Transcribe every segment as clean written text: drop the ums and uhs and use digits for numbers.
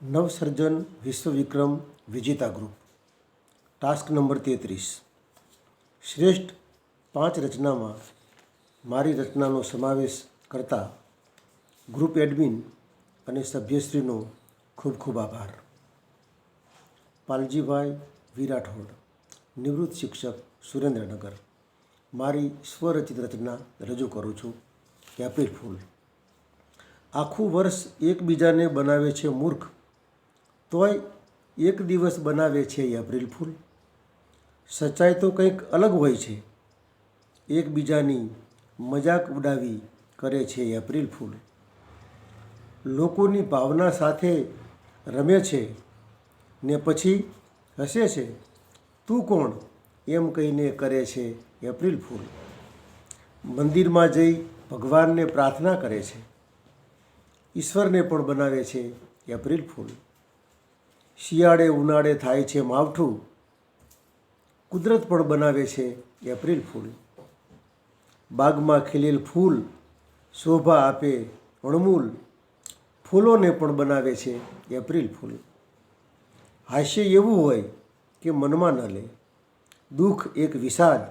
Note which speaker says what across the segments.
Speaker 1: નવસર્જન વિશ્વ વિક્રમ વિજેતા group task number 33 શ્રેષ્ઠ 5 રચનામાં મારી રચનાનો સમાવેશ કરતા ગ્રુપ એડમિન અને સભ્યશ્રીનો ખૂબ ખૂબ આભાર. પાલજીભાઈ વી રાઠોડ, નિવૃત્ત શિક્ષક, સુરેન્દ્રનગર. મારી સ્વરચિત રચના રજૂ કરું છું. April fool. આખું વર્ષ એકબીજાને બનાવે છે મૂર્ખ, તોય એક દિવસ બનાવે છે એપ્રિલ ફૂલ. સચ્ચાઈ તો કંઈક અલગ હોય છે, એકબીજાની મજાક ઉડાવી કરે છે એપ્રિલ ફૂલ. લોકોની ભાવના સાથે રમે છે ને પછી હસે છે, તું કોણ એમ કહીને કરે છે એપ્રિલ ફૂલ. મંદિરમાં જઈ ભગવાનને પ્રાર્થના કરે છે, ઈશ્વરને પણ બનાવે છે એપ્રિલ ફૂલ. શિયાળે ઉનાળે થાય છે માવઠું, કુદરત પણ બનાવે છે એપ્રિલ ફૂલ. બાગમાં ખીલેલ ફૂલ શોભા આપે અણમૂલ, ફૂલોને પણ બનાવે છે એપ્રિલ ફૂલ. હાસ્ય એવું હોય કે મનમાં ન લે, દુઃખ એક વિષાદ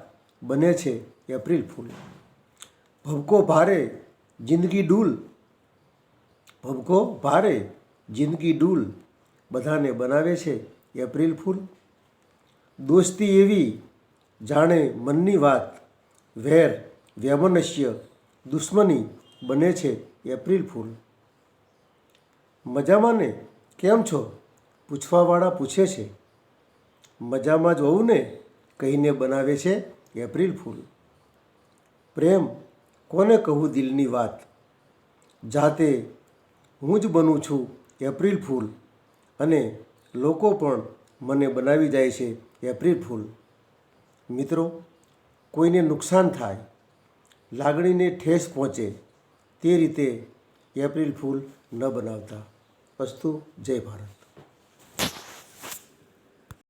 Speaker 1: બને છે એપ્રિલ ફૂલ. ભભકો ભારે જિંદગી ડૂલ, ભભકો ભારે જિંદગી ડૂલ, બધાને બનાવે છે એપ્રિલ ફૂલ. દોસ્તી એવી જાણે મનની વાત, વેર વૈમનસ્ય દુશ્મની બને છે એપ્રિલ ફૂલ. મજામાં ને કેમ છો પૂછવાવાળા પૂછે છે, મજામાં જ હોઉં ને કહીને બનાવે છે એપ્રિલ ફૂલ. પ્રેમ કોને કહું દિલની વાત, જાતે હું જ બનું છું એપ્રિલ ફૂલ, અને લોકો પણ મને બનાવી જાય છે એપ્રિલ ફૂલ. મિત્રો, કોઈને નુકસાન થાય, લાગણીને ઠેસ પહોંચે તે રીતે એપ્રિલ ફૂલ ન બનાવતા. અસ્તુ. જય ભારત.